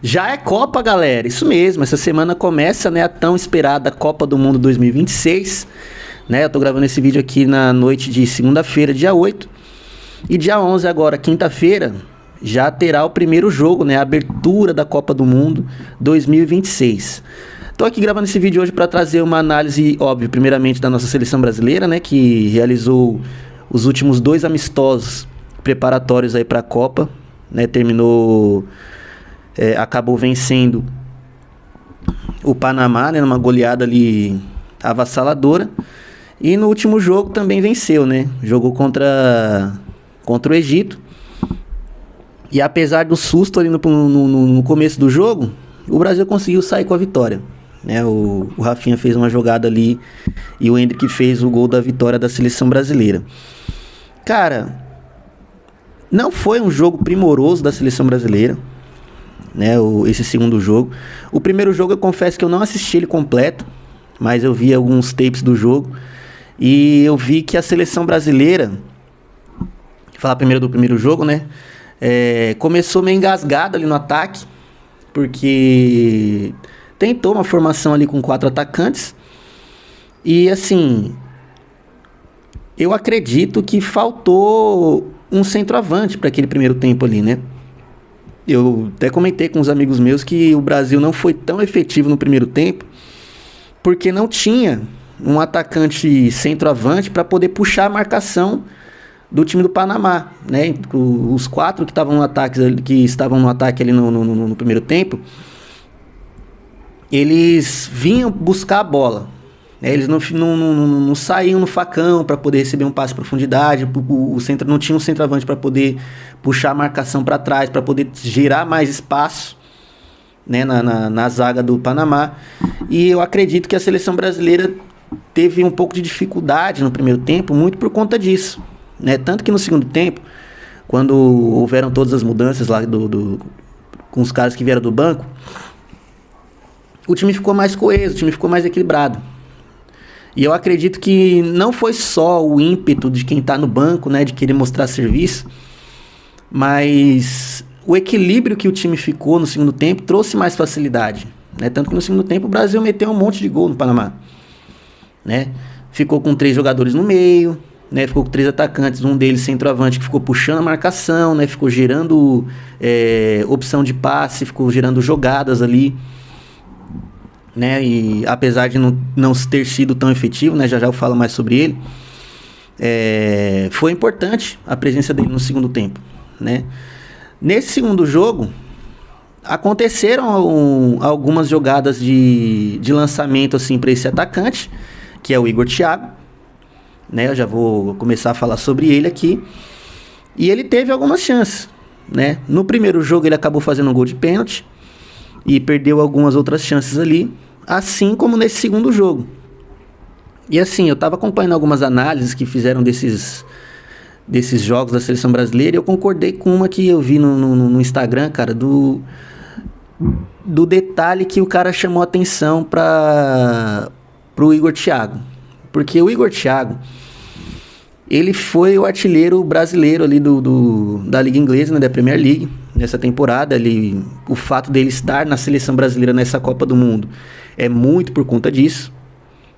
Já é Copa, galera. Isso mesmo. Essa semana começa, né, a tão esperada Copa do Mundo 2026. Né? Eu tô gravando esse vídeo aqui na noite de segunda-feira, dia 8. E dia 11 agora, quinta-feira, já terá o primeiro jogo, né? A abertura da Copa do Mundo 2026. Tô aqui gravando esse vídeo hoje para trazer uma análise, óbvio, primeiramente da nossa seleção brasileira, né? Que realizou os últimos 2 amistosos preparatórios aí para a Copa, né? Acabou vencendo o Panamá, né? Numa goleada ali avassaladora. E no último jogo também venceu, né? Jogou contra o Egito. E apesar do susto ali no começo do jogo, o Brasil conseguiu sair com a vitória. Né? O Rafinha fez uma jogada ali e o Endrick fez o gol da vitória da seleção brasileira. Cara, não foi um jogo primoroso da seleção brasileira, né? Esse segundo jogo. O primeiro jogo eu confesso que eu não assisti ele completo, mas eu vi alguns tapes do jogo e eu vi que a seleção brasileira, vou falar primeiro do primeiro jogo, né? Começou meio engasgado ali no ataque, porque tentou uma formação ali com 4 atacantes. E assim, eu acredito que faltou um centroavante para aquele primeiro tempo ali, né? Eu até comentei com uns amigos meus que o Brasil não foi tão efetivo no primeiro tempo, porque não tinha um atacante centroavante para poder puxar a marcação do time do Panamá, né? Os 4 que estavam no ataque ali no primeiro tempo, eles vinham buscar a bola, né? Eles não saíam no facão para poder receber um passe de profundidade. O centro não tinha um centroavante para poder puxar a marcação para trás, para poder gerar mais espaço, né, na zaga do Panamá. E eu acredito que a seleção brasileira teve um pouco de dificuldade no primeiro tempo, muito por conta disso, né? Tanto que no segundo tempo, quando houveram todas as mudanças lá com os caras que vieram do banco, o time ficou mais coeso, o time ficou mais equilibrado. E eu acredito que não foi só o ímpeto de quem está no banco, né, de querer mostrar serviço, mas o equilíbrio que o time ficou no segundo tempo trouxe mais facilidade, né? Tanto que no segundo tempo o Brasil meteu um monte de gol no Panamá, né? Ficou com 3 jogadores no meio, né? Ficou com 3 atacantes, um deles centroavante que ficou puxando a marcação, né? Ficou gerando opção de passe, ficou gerando jogadas ali, né? E apesar de não ter sido tão efetivo, né? Já eu falo mais sobre ele, foi importante a presença dele no segundo tempo, né? Nesse segundo jogo aconteceram algumas jogadas de lançamento assim para esse atacante, que é o Igor Thiago, né? Eu já vou começar a falar sobre ele aqui. E ele teve algumas chances, né? No primeiro jogo ele acabou fazendo um gol de pênalti e perdeu algumas outras chances ali, assim como nesse segundo jogo. E assim, eu estava acompanhando algumas análises que fizeram desses jogos da seleção brasileira, e eu concordei com uma que eu vi no Instagram, cara, do detalhe que o cara chamou atenção pro Igor Thiago. Porque o Igor Thiago, ele foi o artilheiro brasileiro ali da Liga Inglesa, né, da Premier League, nessa temporada. O fato dele estar na seleção brasileira nessa Copa do Mundo é muito por conta disso,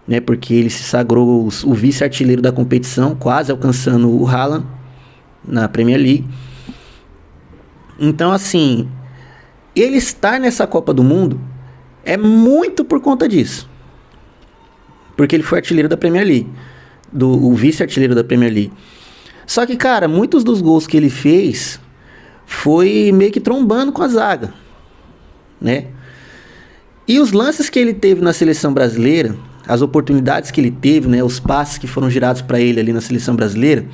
né, porque ele se sagrou o vice-artilheiro da competição, quase alcançando o Haaland na Premier League. Então, assim, ele estar nessa Copa do Mundo é muito por conta disso, porque ele foi artilheiro da Premier League, o vice-artilheiro da Premier League. Só que, cara, muitos dos gols que ele fez foi meio que trombando com a zaga, né? E os lances que ele teve na seleção brasileira, as oportunidades que ele teve, né, os passes que foram girados para ele ali na seleção brasileira,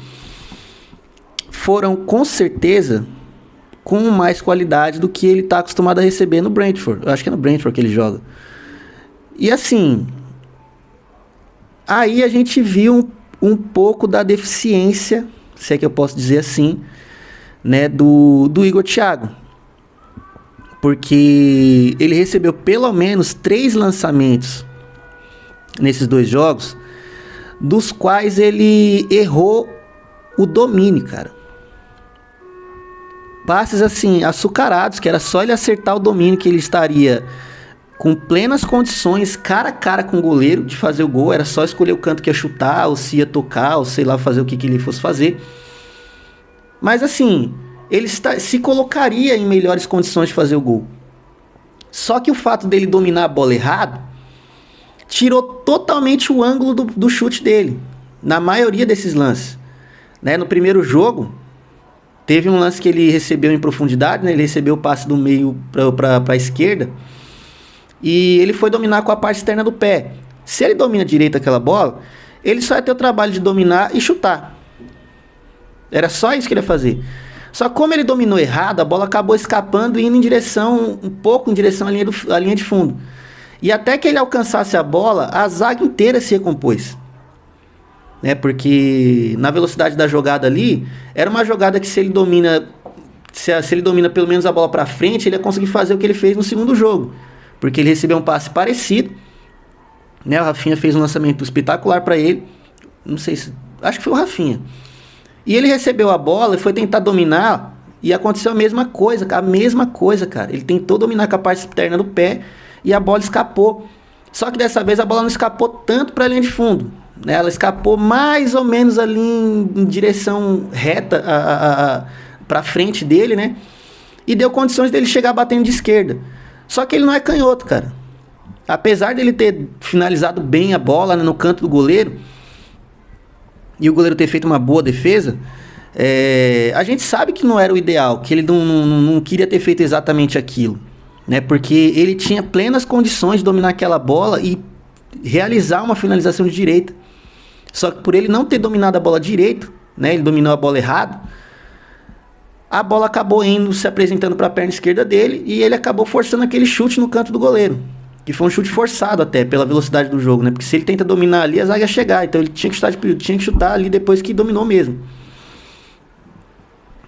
foram com certeza com mais qualidade do que ele está acostumado a receber no Brentford. Eu acho que é no Brentford que ele joga. E assim, aí a gente viu um pouco da deficiência, se é que eu posso dizer assim, né, do Igor Thiago. Porque ele recebeu pelo menos 3 lançamentos nesses 2 jogos, dos quais ele errou o domínio, cara. passes assim, açucarados, que era só ele acertar o domínio que ele estaria com plenas condições, cara a cara com o goleiro, de fazer o gol. Era só escolher o canto que ia chutar, ou se ia tocar, ou sei lá, fazer o que ele fosse fazer. Mas assim, ele se colocaria em melhores condições de fazer o gol. Só que o fato dele dominar a bola errado tirou totalmente o ângulo do chute dele, na maioria desses lances, né? No primeiro jogo, teve um lance que ele recebeu em profundidade, né? Ele recebeu o passe do meio para a esquerda, e ele foi dominar com a parte externa do pé. Se ele domina direito aquela bola, ele só ia ter o trabalho de dominar e chutar. Era só isso que ele ia fazer. Só que como ele dominou errado, a bola acabou escapando e indo um pouco em direção à linha de fundo. E até que ele alcançasse a bola, a zaga inteira se recompôs. Né? Porque na velocidade da jogada ali, era uma jogada que se ele domina pelo menos a bola para frente, ele ia conseguir fazer o que ele fez no segundo jogo. Porque ele recebeu um passe parecido, né? O Rafinha fez um lançamento espetacular para ele. Não sei se... Acho que foi o Rafinha. E ele recebeu a bola e foi tentar dominar, e aconteceu a mesma coisa, cara. Ele tentou dominar com a parte externa do pé e a bola escapou. Só que dessa vez a bola não escapou tanto para a linha de fundo, né? Ela escapou mais ou menos ali em direção reta para frente dele, né? E deu condições dele chegar batendo de esquerda. Só que ele não é canhoto, cara. Apesar dele ter finalizado bem a bola, né, no canto do goleiro, e o goleiro ter feito uma boa defesa, a gente sabe que não era o ideal, que ele não queria ter feito exatamente aquilo, né? Porque ele tinha plenas condições de dominar aquela bola e realizar uma finalização de direita. Só que por ele não ter dominado a bola direito, né, ele dominou a bola errado, a bola acabou se apresentando para a perna esquerda dele, e ele acabou forçando aquele chute no canto do goleiro, que foi um chute forçado até, pela velocidade do jogo, né? Porque se ele tenta dominar ali, a zaga ia chegar. Então ele tinha que chutar ali depois que dominou mesmo.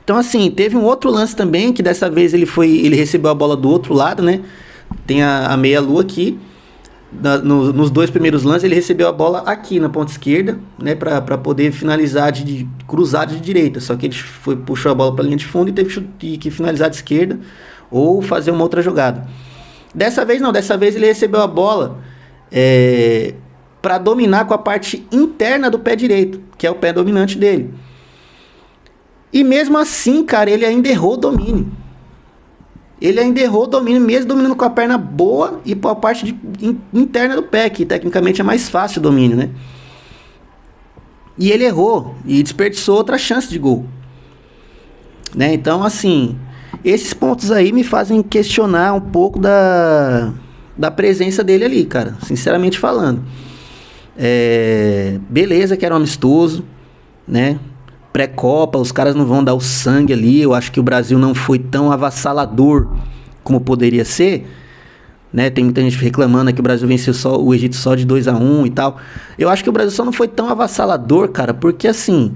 Então assim, teve um outro lance também, que dessa vez ele recebeu a bola do outro lado, né? Tem a meia-lua aqui. Nos dois primeiros lances, ele recebeu a bola aqui na ponta esquerda, né? Pra poder finalizar cruzado de direita. Só que ele puxou a bola pra linha de fundo e teve que finalizar de esquerda ou fazer uma outra jogada. Dessa vez não, dessa vez ele recebeu a bola para dominar com a parte interna do pé direito, que é o pé dominante dele. E mesmo assim, cara, ele ainda errou o domínio. Mesmo dominando com a perna boa e com a parte interna do pé, que tecnicamente é mais fácil o domínio, né? E ele errou e desperdiçou outra chance de gol, né? Então, assim, esses pontos aí me fazem questionar um pouco da presença dele ali, cara. Sinceramente falando. Beleza que era um amistoso, né? Pré-Copa, os caras não vão dar o sangue ali. Eu acho que o Brasil não foi tão avassalador como poderia ser, né? Tem muita gente reclamando que o Brasil venceu o Egito só de 2-1 e tal. Eu acho que o Brasil só não foi tão avassalador, cara, porque assim...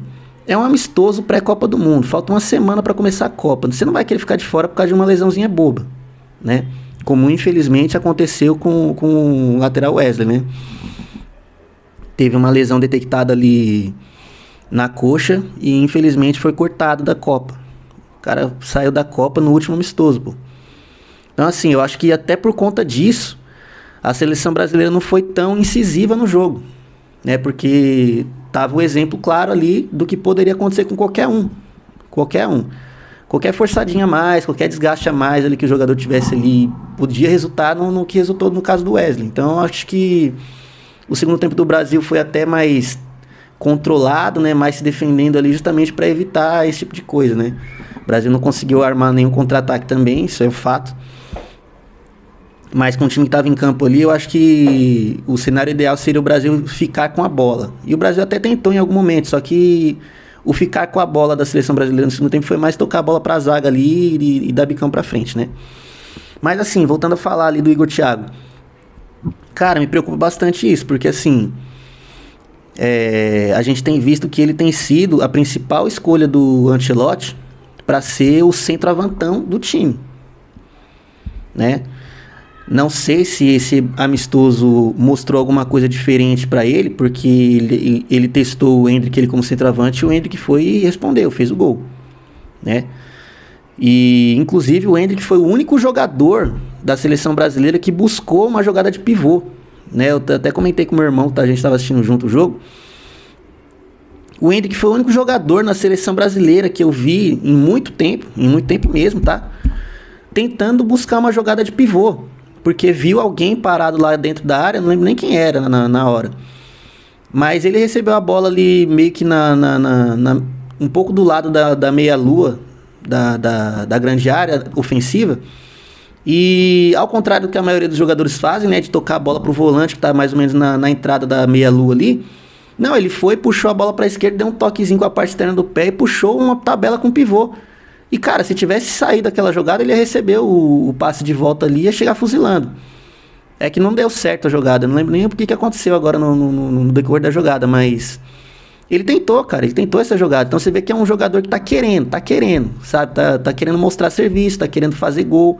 É um amistoso pré-Copa do Mundo. Falta uma semana para começar a Copa. Você não vai querer ficar de fora por causa de uma lesãozinha boba, né? Como infelizmente aconteceu com o lateral Wesley, né? Teve uma lesão detectada ali na coxa e infelizmente foi cortado da Copa. O cara saiu da Copa no último amistoso, pô. Então assim, eu acho que até por conta disso a seleção brasileira não foi tão incisiva no jogo, né? Porque tava o exemplo claro ali do que poderia acontecer com qualquer um. Qualquer forçadinha a mais, qualquer desgaste a mais ali que o jogador tivesse ali, podia resultar no que resultou no caso do Wesley. Então eu acho que o segundo tempo do Brasil foi até mais controlado, né? Mais se defendendo ali justamente para evitar esse tipo de coisa, né? O Brasil não conseguiu armar nenhum contra-ataque também, isso é um fato. Mas com o time que estava em campo ali, eu acho que o cenário ideal seria o Brasil ficar com a bola. E o Brasil até tentou em algum momento, só que o ficar com a bola da seleção brasileira no segundo tempo foi mais tocar a bola para a zaga ali e dar bicão para frente, né? Mas assim, voltando a falar ali do Igor Thiago. Cara, me preocupa bastante isso, porque assim... a gente tem visto que ele tem sido a principal escolha do Ancelotti para ser o centroavantão do time, né? Não sei se esse amistoso mostrou alguma coisa diferente para ele, porque ele testou o Endrick ele como centroavante e o Endrick foi e respondeu, fez o gol, né? E, inclusive, o Endrick foi o único jogador da seleção brasileira que buscou uma jogada de pivô, né? Eu até comentei com meu irmão, tá? A gente estava assistindo junto o jogo. O Endrick foi o único jogador na seleção brasileira que eu vi em muito tempo mesmo, tá? Tentando buscar uma jogada de pivô, porque viu alguém parado lá dentro da área, não lembro nem quem era na hora. Mas ele recebeu a bola ali meio que um pouco do lado da meia-lua, da grande área ofensiva. E ao contrário do que a maioria dos jogadores fazem, né, de tocar a bola pro volante, que tá mais ou menos na entrada da meia-lua ali. Não, ele foi, puxou a bola pra esquerda, deu um toquezinho com a parte externa do pé e puxou uma tabela com pivô. E, cara, se tivesse saído daquela jogada, ele ia receber o passe de volta ali e ia chegar fuzilando. É que não deu certo a jogada. Eu não lembro nem o que aconteceu agora no decorrer da jogada, mas ele tentou, cara. Ele tentou essa jogada. Então você vê que é um jogador que tá querendo, sabe? Tá querendo mostrar serviço, tá querendo fazer gol,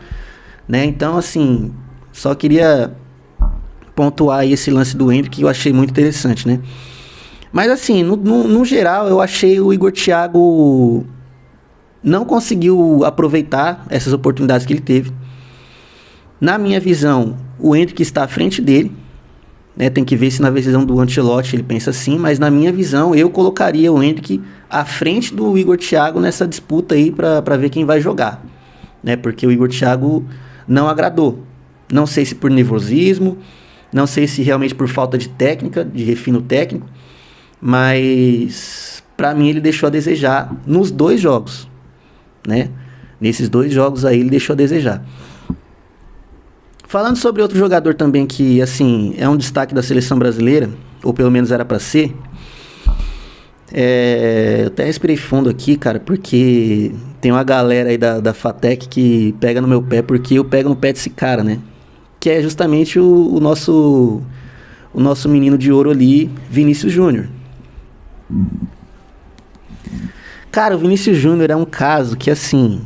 né? Então, assim, só queria pontuar aí esse lance do Endrick que eu achei muito interessante, né? Mas, assim, no geral, eu achei o Igor Thiago não conseguiu aproveitar essas oportunidades que ele teve. Na minha visão, o Endrick está à frente dele, né? Tem que ver se na visão do Ancelotti ele pensa assim, mas na minha visão eu colocaria o Endrick à frente do Igor Thiago nessa disputa aí para ver quem vai jogar, né? Porque o Igor Thiago não agradou. Não sei se por nervosismo, não sei se realmente por falta de técnica, de refino técnico, mas para mim ele deixou a desejar nos 2 jogos, né? Nesses 2 jogos aí ele deixou a desejar. Falando sobre outro jogador também que, assim, é um destaque da seleção brasileira, ou pelo menos era para ser, eu até respirei fundo aqui, cara, porque tem uma galera aí da Fatec que pega no meu pé, porque eu pego no pé desse cara, né? Que é justamente o nosso menino de ouro ali, Vinícius Júnior. Cara, o Vinícius Júnior é um caso que, assim,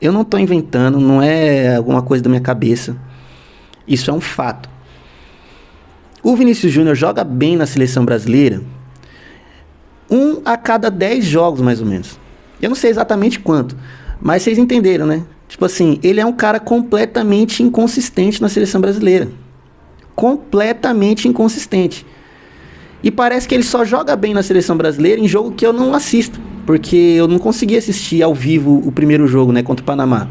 eu não tô inventando, não é alguma coisa da minha cabeça. Isso é um fato. O Vinícius Júnior joga bem na seleção brasileira 1 a cada 10 jogos, mais ou menos. Eu não sei exatamente quanto, mas vocês entenderam, né? Tipo assim, ele é um cara completamente inconsistente na seleção brasileira. Completamente inconsistente. E parece que ele só joga bem na seleção brasileira em jogo que eu não assisto, porque eu não consegui assistir ao vivo o primeiro jogo, né, contra o Panamá.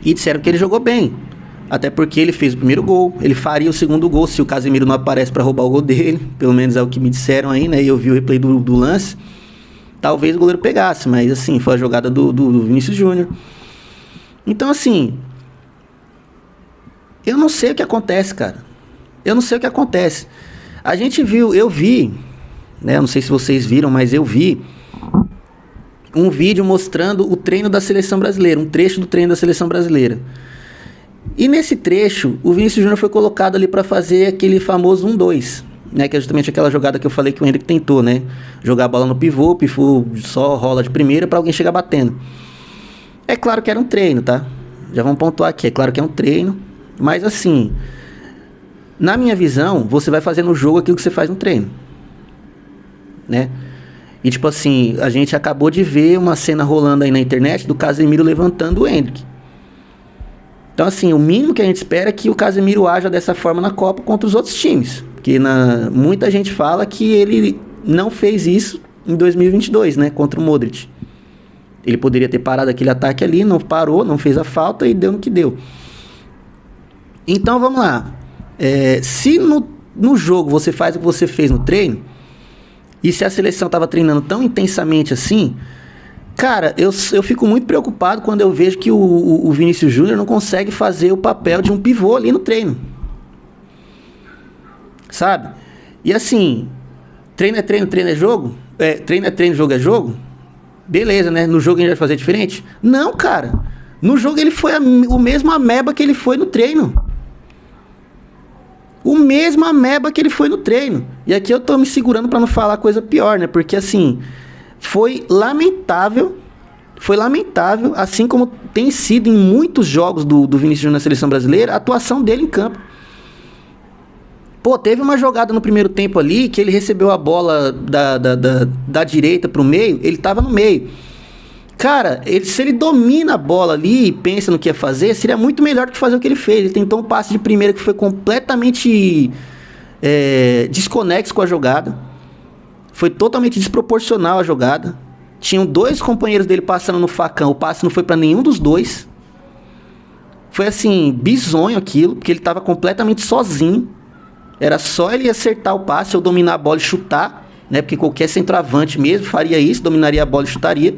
E disseram que ele jogou bem, até porque ele fez o primeiro gol, ele faria o segundo gol se o Casemiro não aparece para roubar o gol dele, pelo menos é o que me disseram aí, né, e eu vi o replay do lance. Talvez o goleiro pegasse, mas assim, foi a jogada do Vinícius Júnior. Então, assim, eu não sei o que acontece, cara. Eu não sei o que acontece. A gente viu, eu vi, né, não sei se vocês viram, mas eu vi um vídeo mostrando o treino da seleção brasileira, um trecho do treino da seleção brasileira. E nesse trecho, o Vinícius Júnior foi colocado ali para fazer aquele famoso 1-2, né, que é justamente aquela jogada que eu falei que o Endrick tentou, né, jogar a bola no pivô, o pivô só rola de primeira para alguém chegar batendo. É claro que era um treino, tá? Já vamos pontuar aqui, é claro que é um treino, mas assim, na minha visão, você vai fazer no jogo aquilo que você faz no treino, né? E tipo assim, a gente acabou de ver uma cena rolando aí na internet do Casemiro levantando o Endrick. Então assim, o mínimo que a gente espera é que o Casemiro haja dessa forma na Copa contra os outros times. Porque muita gente fala que ele não fez isso em 2022, né? Contra o Modric. Ele poderia ter parado aquele ataque ali, não parou, não fez a falta e deu no que deu. Então vamos lá. Se no jogo você faz o que você fez no treino, e se a seleção estava treinando tão intensamente assim, cara, eu fico muito preocupado quando eu vejo que o Vinícius Júnior não consegue fazer o papel de um pivô ali no treino, sabe? E assim, treino é treino, treino é jogo? Treino é treino, jogo é jogo? Beleza, né? No jogo a gente vai fazer diferente? Não, cara. No jogo ele foi o mesmo ameba que ele foi no treino. O mesmo ameba que ele foi no treino. E aqui eu tô me segurando para não falar coisa pior, né? Porque assim, foi lamentável, assim como tem sido em muitos jogos do Vinícius Júnior na seleção brasileira, a atuação dele em campo. Pô, teve uma jogada no primeiro tempo ali que ele recebeu a bola da direita pro meio, ele tava no meio. Cara, se ele domina a bola ali e pensa no que ia fazer, seria muito melhor do que fazer o que ele fez. Ele tentou um passe de primeira que foi completamente desconexo com a jogada. Foi totalmente desproporcional a jogada. Tinham 2 companheiros dele passando no facão. O passe não foi pra nenhum dos 2. Foi assim, bizonho aquilo, porque ele tava completamente sozinho. Era só ele acertar o passe ou dominar a bola e chutar, né? Porque qualquer centroavante mesmo faria isso, dominaria a bola e chutaria.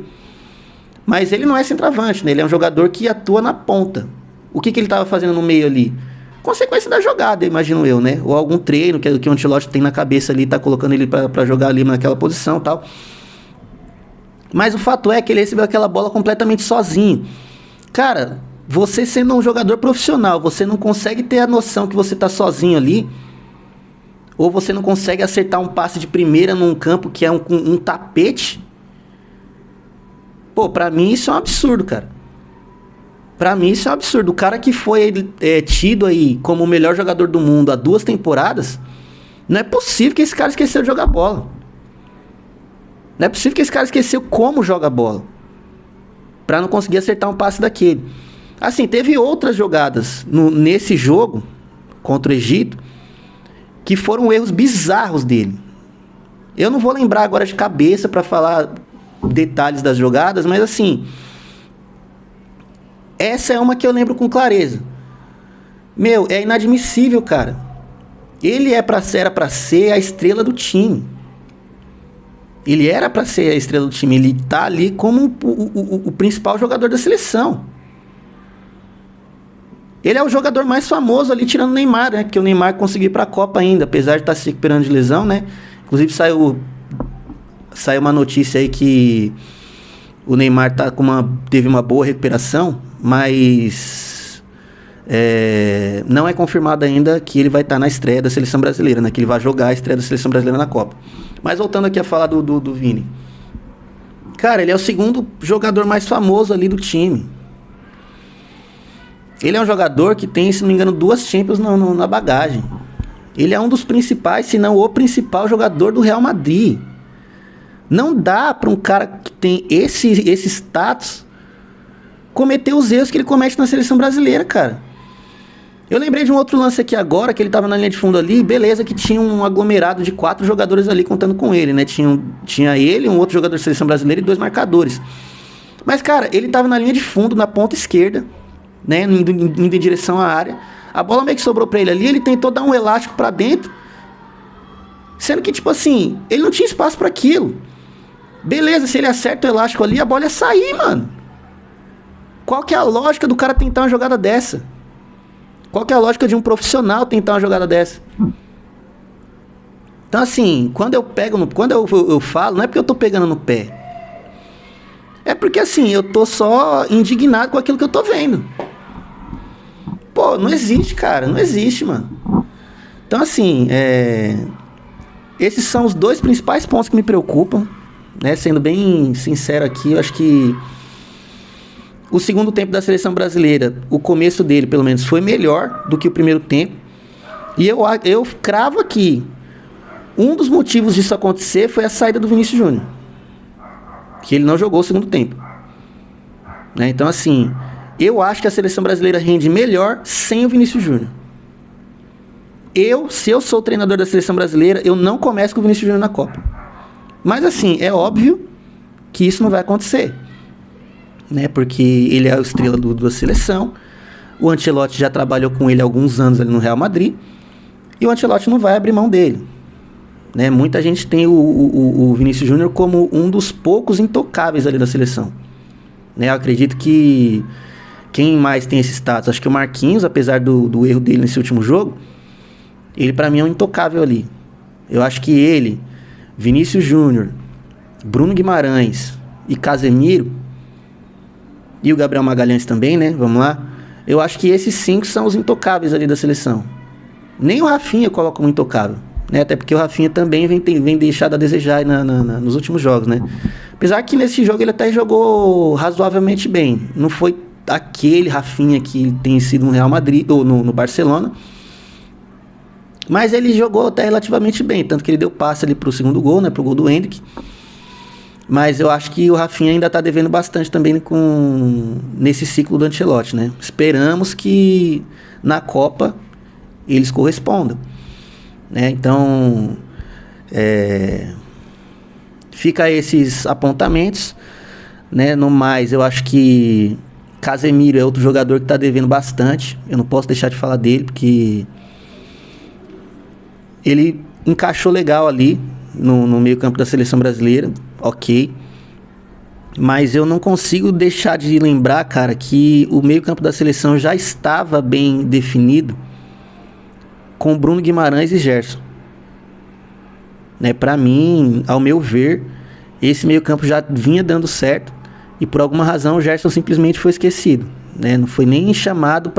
Mas ele não é centroavante, né? Ele é um jogador que atua na ponta. O que ele tava fazendo no meio ali? Consequência da jogada, imagino eu, né? Ou algum treino que o Ancelotti tem na cabeça ali, tá colocando ele pra jogar ali naquela posição e tal. Mas o fato é que ele recebeu aquela bola completamente sozinho. Cara, você sendo um jogador profissional, você não consegue ter a noção que você tá sozinho ali, ou você não consegue acertar um passe de primeira num campo que é um tapete. Pô, pra mim isso é um absurdo, cara. Pra mim isso é um absurdo. O cara que foi tido aí como o melhor jogador do mundo há 2 temporadas, não é possível que esse cara esqueceu de jogar bola. Não é possível que esse cara esqueceu como joga bola, pra não conseguir acertar um passe daquele. Assim, teve outras jogadas nesse jogo contra o Egito que foram erros bizarros dele. Eu não vou lembrar agora de cabeça pra falar detalhes das jogadas, mas assim, essa é uma que eu lembro com clareza. Meu, é inadmissível, cara. Ele era pra ser a estrela do time. Ele era pra ser a estrela do time. Ele tá ali como o principal jogador da seleção. Ele é o jogador mais famoso ali, tirando o Neymar, né? Porque o Neymar conseguiu ir pra Copa ainda, apesar de estar se recuperando de lesão, né? Inclusive saiu uma notícia aí que o Neymar teve uma boa recuperação, mas não é confirmado ainda que ele vai estar na estreia da Seleção Brasileira, né? Que ele vai jogar a estreia da Seleção Brasileira na Copa. Mas voltando aqui a falar do Vini. Cara, ele é o segundo jogador mais famoso ali do time. Ele é um jogador que tem, se não me engano, 2 Champions na bagagem. Ele é um dos principais, se não o principal jogador do Real Madrid. Não dá para um cara que tem esse status cometer os erros que ele comete na seleção brasileira, cara. Eu lembrei de um outro lance aqui agora, que ele tava na linha de fundo ali, beleza, que tinha um aglomerado de 4 jogadores ali contando com ele, né? Tinha ele, um outro jogador da seleção brasileira e 2 marcadores. Mas, cara, ele tava na linha de fundo, na ponta esquerda, né? Indo em direção à área. A bola meio que sobrou pra ele ali, ele tentou dar um elástico pra dentro, sendo que, tipo assim, ele não tinha espaço pra aquilo. Beleza, se ele acerta o elástico ali, a bola ia sair, mano. Qual que é a lógica do cara tentar uma jogada dessa? Qual que é a lógica de um profissional tentar uma jogada dessa? Então, assim, quando eu falo, não é porque eu tô pegando no pé. É porque, assim, eu tô só indignado com aquilo que eu tô vendo. Pô, não existe, cara. Não existe, mano. Então, assim, esses são os 2 principais pontos que me preocupam, né? Sendo bem sincero aqui, eu acho que o segundo tempo da seleção brasileira, o começo dele, pelo menos, foi melhor do que o primeiro tempo. E eu cravo aqui, um dos motivos disso acontecer foi a saída do Vinícius Júnior, que ele não jogou o segundo tempo, né? Então, assim, eu acho que a seleção brasileira rende melhor sem o Vinícius Júnior. Se eu sou o treinador da seleção brasileira, eu não começo com o Vinícius Júnior na Copa. Mas, assim, é óbvio que isso não vai acontecer, né? Porque ele é a estrela da seleção. O Ancelotti já trabalhou com ele há alguns anos ali no Real Madrid, e o Ancelotti não vai abrir mão dele, né? Muita gente tem o Vinícius Júnior como um dos poucos intocáveis ali da seleção, né? Eu acredito que quem mais tem esse status, acho que o Marquinhos, apesar do erro dele nesse último jogo, ele pra mim é um intocável ali. Eu acho que ele, Vinícius Júnior, Bruno Guimarães e Casemiro, e o Gabriel Magalhães também, né? Vamos lá. Eu acho que esses 5 são os intocáveis ali da seleção. Nem o Rafinha eu coloco como intocável, né? Até porque o Rafinha também vem deixado a desejar nos últimos jogos, né? Apesar que nesse jogo ele até jogou razoavelmente bem. Não foi aquele Rafinha que tem sido no Real Madrid ou no Barcelona, mas ele jogou até relativamente bem, tanto que ele deu passe ali pro segundo gol, né? Pro gol do Endrick. Mas eu acho que o Rafinha ainda tá devendo bastante também nesse ciclo do Ancelotti, né? Esperamos que na Copa eles correspondam, né? Então, fica esses apontamentos, né? No mais, eu acho que Casemiro é outro jogador que tá devendo bastante. Eu não posso deixar de falar dele, porque ele encaixou legal ali no meio campo da seleção brasileira, ok. Mas eu não consigo deixar de lembrar, cara, que o meio campo da seleção já estava bem definido com Bruno Guimarães e Gerson, né? Para mim, ao meu ver, esse meio campo já vinha dando certo e por alguma razão o Gerson simplesmente foi esquecido, né? Não foi nem chamado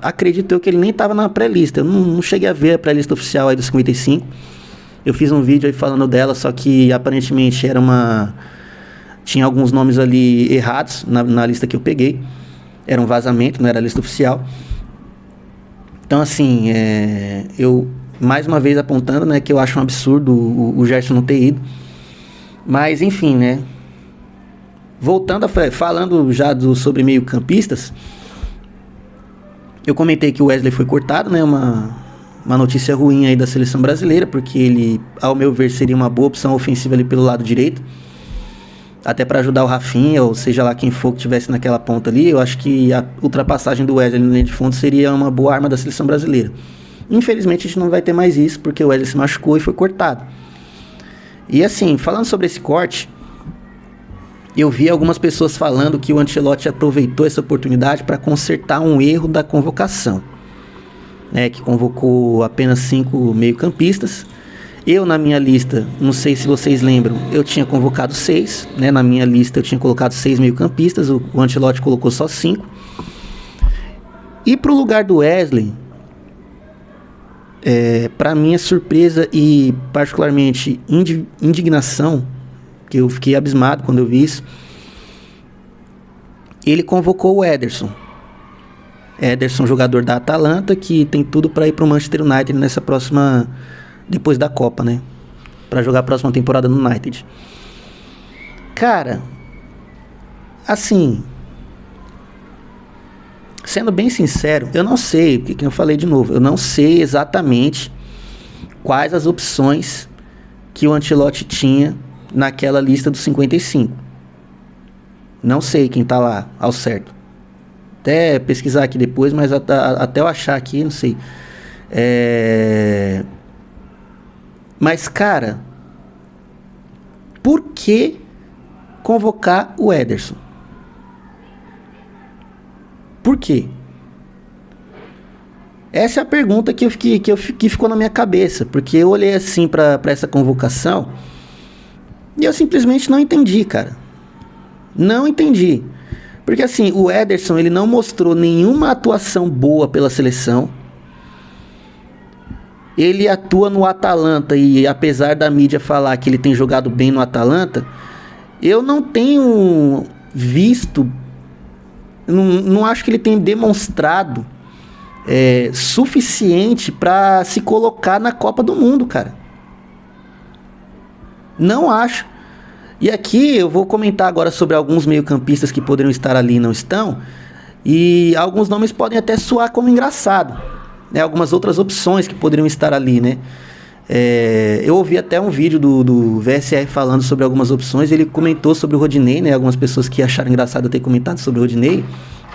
acredito eu que ele nem estava na pré-lista. Eu não cheguei a ver a pré-lista oficial aí dos 55. Eu fiz um vídeo aí falando dela, só que aparentemente tinha alguns nomes ali errados na lista que eu peguei. Era um vazamento, não era a lista oficial. Então, assim, eu mais uma vez apontando, né, que eu acho um absurdo o Gerson não ter ido. Mas, enfim, né. Voltando, falando já sobre meio-campistas, eu comentei que o Wesley foi cortado, né, uma notícia ruim aí da seleção brasileira, porque ele, ao meu ver, seria uma boa opção ofensiva ali pelo lado direito, até para ajudar o Rafinha, ou seja lá quem for que estivesse naquela ponta ali. Eu acho que a ultrapassagem do Wesley na linha de fundo seria uma boa arma da seleção brasileira. Infelizmente a gente não vai ter mais isso, porque o Wesley se machucou e foi cortado. E assim, falando sobre esse corte, eu vi algumas pessoas falando que o Ancelotti aproveitou essa oportunidade para consertar um erro da convocação, né, que convocou apenas 5 meio-campistas. Eu, na minha lista, não sei se vocês lembram, eu tinha convocado 6, né? Na minha lista eu tinha colocado 6 meio-campistas, o Ancelotti colocou só 5. E pro lugar do Wesley, para minha surpresa e particularmente indignação, que eu fiquei abismado quando eu vi isso, ele convocou o Ederson. Ederson, jogador da Atalanta, que tem tudo para ir pro Manchester United nessa próxima... depois da Copa, né? Pra jogar a próxima temporada no United. Cara, assim, sendo bem sincero, eu não sei, porque eu falei de novo, eu não sei exatamente quais as opções que o Ancelotti tinha naquela lista dos 55. Não sei quem tá lá ao certo. Até pesquisar aqui depois, mas até eu achar aqui, não sei. Mas, cara, por que convocar o Ederson? Por quê? Essa é a pergunta que ficou na minha cabeça, porque eu olhei assim para essa convocação e eu simplesmente não entendi, cara. Não entendi. Porque assim, o Ederson, ele não mostrou nenhuma atuação boa pela seleção. Ele atua no Atalanta e apesar da mídia falar que ele tem jogado bem no Atalanta, eu não tenho visto, não acho que ele tenha demonstrado suficiente para se colocar na Copa do Mundo, cara. Não acho. E aqui eu vou comentar agora sobre alguns meio-campistas que poderiam estar ali e não estão, e alguns nomes podem até soar como engraçado. Algumas outras opções que poderiam estar ali, né? Eu ouvi até um vídeo do VSR falando sobre algumas opções. Ele comentou sobre o Rodinei, né? Algumas pessoas que acharam engraçado eu ter comentado sobre o Rodinei,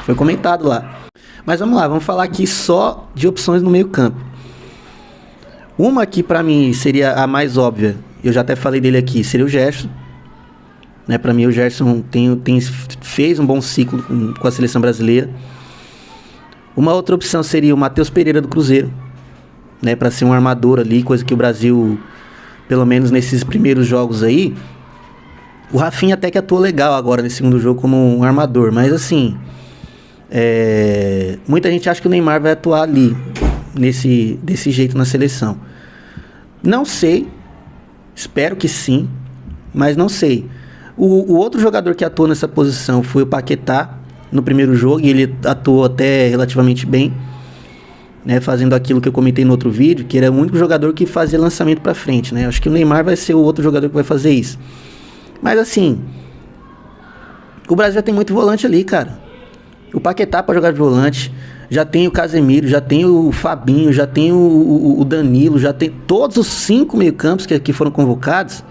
foi comentado lá. Mas vamos lá, vamos falar aqui só de opções no meio campo. Uma que pra mim seria a mais óbvia, eu já até falei dele aqui, seria o Gerson, né? Pra mim o Gerson fez um bom ciclo com a seleção brasileira. Uma outra opção seria o Matheus Pereira do Cruzeiro, né, para ser um armador ali, coisa que o Brasil, pelo menos nesses primeiros jogos aí, o Rafinha até que atuou legal agora nesse segundo jogo como um armador, mas assim, muita gente acha que o Neymar vai atuar ali, desse jeito na seleção. Não sei, espero que sim, mas não sei. O outro jogador que atuou nessa posição foi o Paquetá, no primeiro jogo, e ele atuou até relativamente bem, né, fazendo aquilo que eu comentei no outro vídeo, que era o único jogador que fazia lançamento para frente, né? Acho que o Neymar vai ser o outro jogador que vai fazer isso. Mas assim, o Brasil já tem muito volante ali, cara. O Paquetá pra jogar de volante, já tem o Casemiro, já tem o Fabinho, já tem o Danilo, já tem todos os 5 meio-campos que foram convocados,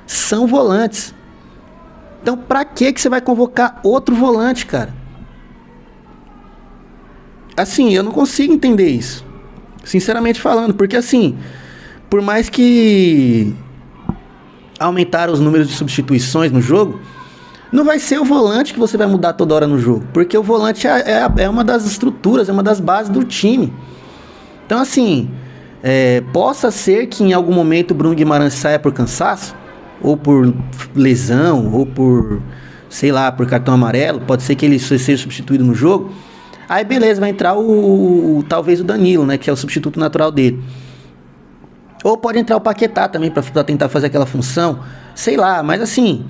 são volantes. Então pra que você vai convocar outro volante, cara? Assim, eu não consigo entender isso, sinceramente falando, porque assim, por mais que aumentaram os números de substituições no jogo, não vai ser o volante que você vai mudar toda hora no jogo, porque o volante é uma das estruturas, é uma das bases do time. Então assim, possa ser que em algum momento o Bruno Guimarães saia por cansaço, ou por lesão, ou por, sei lá, por cartão amarelo, pode ser que ele seja substituído no jogo. Aí beleza, vai entrar talvez o Danilo, né, que é o substituto natural dele. Ou pode entrar o Paquetá também para tentar fazer aquela função, sei lá, mas assim,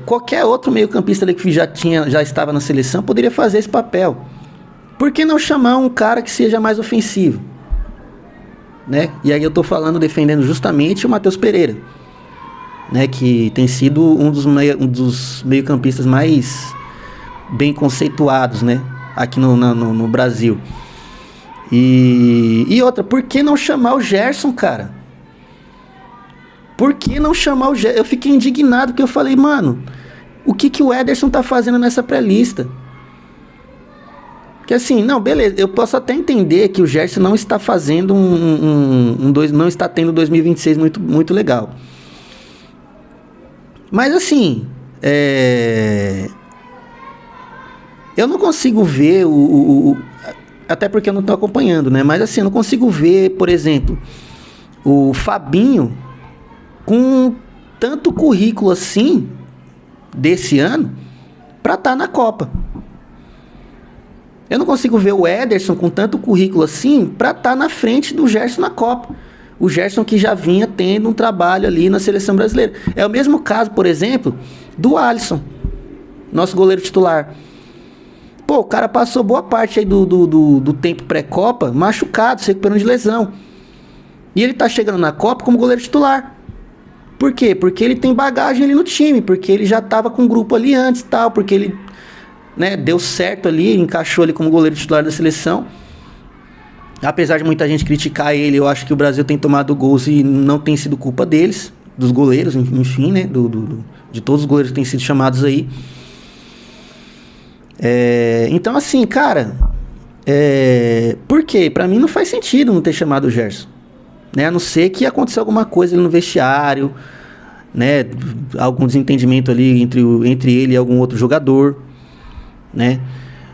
qualquer outro meio-campista ali que já estava na seleção poderia fazer esse papel. Por que não chamar um cara que seja mais ofensivo? Né? E aí eu tô defendendo justamente o Matheus Pereira, né, que tem sido um dos meio-campistas mais bem conceituados, né, aqui no Brasil. E outra, por que não chamar o Gerson, cara? Por que não chamar o Gerson? Eu fiquei indignado porque eu falei, mano, o que o Ederson tá fazendo nessa pré-lista? Porque assim, não, beleza, eu posso até entender que o Gerson não está fazendo não está tendo 2026 muito, muito legal. Mas assim, eu não consigo ver até porque eu não estou acompanhando, né? Mas assim, eu não consigo ver, por exemplo, o Fabinho com tanto currículo assim desse ano para estar na Copa. Eu não consigo ver o Ederson com tanto currículo assim para estar na frente do Gerson na Copa. O Gerson que já vinha tendo um trabalho ali na seleção brasileira. É o mesmo caso, por exemplo, do Alisson, nosso goleiro titular. Pô, o cara passou boa parte aí do tempo pré-Copa machucado, se recuperando de lesão. E ele tá chegando na Copa como goleiro titular. Por quê? Porque ele tem bagagem ali no time, porque ele já tava com o grupo ali antes e tal, porque ele, né, deu certo ali, encaixou ali como goleiro titular da seleção. Apesar de muita gente criticar ele, eu acho que o Brasil tem tomado gols e não tem sido culpa deles, dos goleiros, enfim, né, de todos os goleiros que têm sido chamados aí. Então assim, cara, por quê? Pra mim não faz sentido não ter chamado o Gerson, né? A não ser que aconteceu alguma coisa ali no vestiário, né? Algum desentendimento ali entre ele e algum outro jogador, né?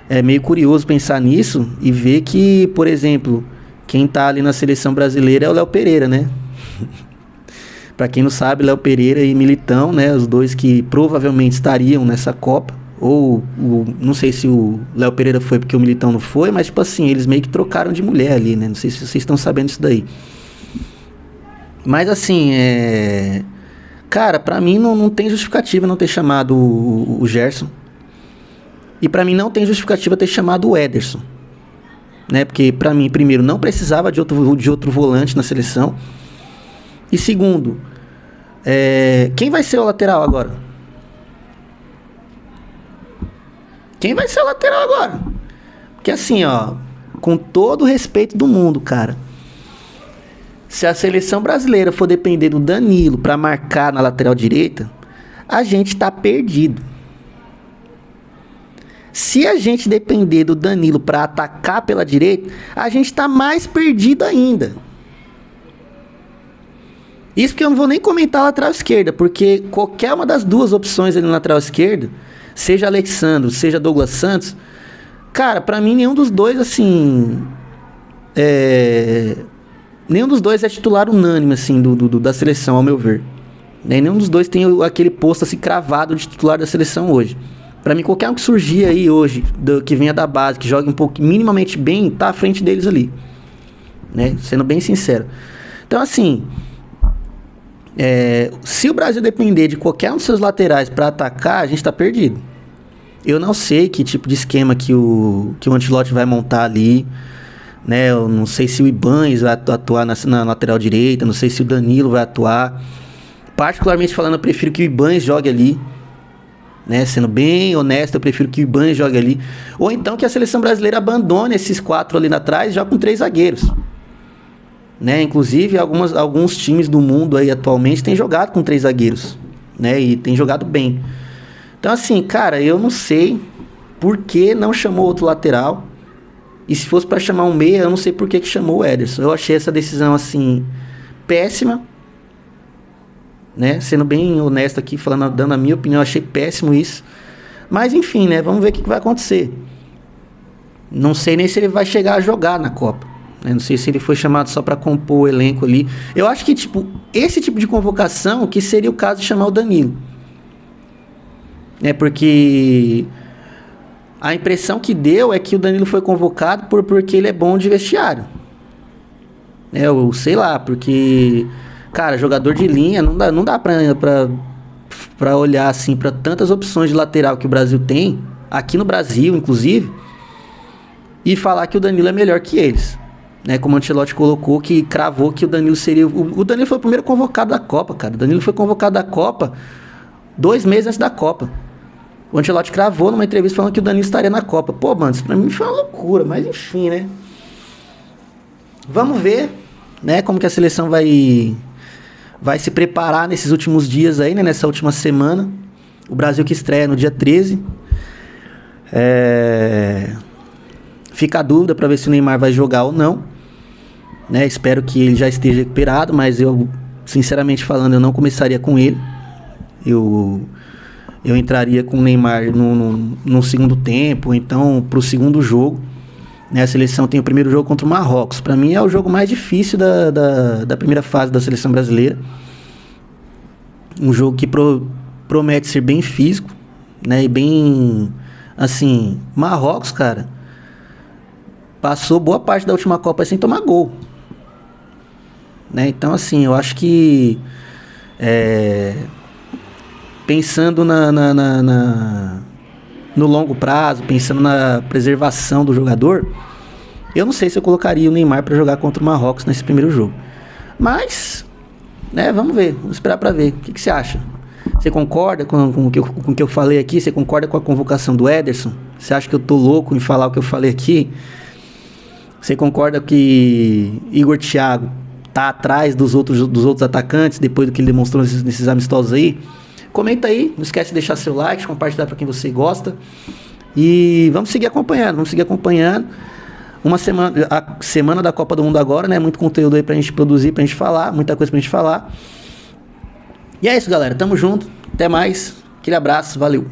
É meio curioso pensar nisso e ver que, por exemplo, quem tá ali na seleção brasileira é o Léo Pereira, né? Pra quem não sabe, Léo Pereira e Militão, né? Os dois que provavelmente estariam nessa Copa. Ou, não sei se o Léo Pereira foi porque o Militão não foi, mas tipo assim, eles meio que trocaram de mulher ali, né? Não sei se vocês estão sabendo disso daí. Mas assim, cara, pra mim não tem justificativa não ter chamado o Gerson. E pra mim não tem justificativa ter chamado o Ederson, né? Porque pra mim, primeiro, não precisava de outro volante na seleção. E segundo, quem vai ser o lateral agora? Quem vai ser o lateral agora? Porque assim, ó, com todo o respeito do mundo, cara, se a seleção brasileira for depender do Danilo pra marcar na lateral direita, a gente tá perdido. Se a gente depender do Danilo pra atacar pela direita, a gente tá mais perdido ainda. Isso porque eu não vou nem comentar a lateral esquerda, porque qualquer uma das duas opções ali na lateral esquerda, seja Alexandre, seja Douglas Santos, cara, pra mim nenhum dos dois, assim, nenhum dos dois é titular unânime, assim, da seleção, ao meu ver. Nenhum dos dois tem aquele posto, assim, cravado de titular da seleção hoje. Pra mim, qualquer um que surgir aí hoje, que venha da base, que jogue um pouco, minimamente bem, tá à frente deles ali, né, sendo bem sincero. Então, assim, se o Brasil depender de qualquer um dos seus laterais pra atacar, a gente tá perdido. Eu não sei que tipo de esquema que o Ancelotti vai montar ali, né? Eu não sei se o Ibañez vai atuar na lateral direita, não sei se o Danilo vai atuar. Particularmente falando, eu prefiro que o Ibañez jogue ali. Né? Sendo bem honesto, eu prefiro que o Ibañez jogue ali. Ou então que a seleção brasileira abandone esses 4 ali atrás e jogue com 3 zagueiros. Né? Inclusive, alguns times do mundo aí atualmente têm jogado com 3 zagueiros. Né? E têm jogado bem. Então, assim, cara, eu não sei por que não chamou outro lateral. E se fosse para chamar um meia, eu não sei por que chamou o Ederson. Eu achei essa decisão, assim, péssima. Né? Sendo bem honesto aqui, dando a minha opinião, eu achei péssimo isso. Mas, enfim, né? Vamos ver o que vai acontecer. Não sei nem se ele vai chegar a jogar na Copa. Né? Não sei se ele foi chamado só para compor o elenco ali. Eu acho que, tipo, esse tipo de convocação que seria o caso de chamar o Danilo. Né? Porque a impressão que deu é que o Danilo foi convocado porque ele é bom de vestiário. Eu sei lá, porque, cara, jogador de linha, não dá pra olhar assim para tantas opções de lateral que o Brasil tem, aqui no Brasil, inclusive, e falar que o Danilo é melhor que eles. Né? Como o Ancelotti colocou, que cravou que o Danilo seria... O Danilo foi o primeiro convocado da Copa, cara. O Danilo foi convocado da Copa 2 meses antes da Copa. O Ancelotti cravou numa entrevista falando que o Danilo estaria na Copa. Pô, mano, isso pra mim foi uma loucura, mas enfim, né? Vamos ver, né, como que a seleção vai se preparar nesses últimos dias aí, né, nessa última semana. O Brasil que estreia no dia 13. Fica a dúvida para ver se o Neymar vai jogar ou não. Né? Espero que ele já esteja recuperado, mas eu, sinceramente falando, eu não começaria com ele. Eu entraria com o Neymar no segundo tempo, então pro segundo jogo. Né? A seleção tem o primeiro jogo contra o Marrocos. Para mim é o jogo mais difícil da primeira fase da seleção brasileira. Um jogo que promete ser bem físico, né? E bem, assim, Marrocos, cara, passou boa parte da última Copa sem tomar gol. Né? Então, assim, eu acho que pensando no longo prazo, pensando na preservação do jogador, eu não sei se eu colocaria o Neymar para jogar contra o Marrocos nesse primeiro jogo. Mas, né, vamos ver, vamos esperar para ver. O que você acha? Você concorda com o que eu falei aqui? Você concorda com a convocação do Ederson? Você acha que eu tô louco em falar o que eu falei aqui? Você concorda que Igor Thiago tá atrás dos outros atacantes depois do que ele demonstrou nesses amistosos aí? Comenta aí, não esquece de deixar seu like, compartilhar para quem você gosta. E vamos seguir acompanhando. A semana da Copa do Mundo agora, né? Muito conteúdo aí pra gente produzir, pra gente falar, muita coisa pra gente falar. E é isso, galera. Tamo junto. Até mais. Aquele abraço. Valeu.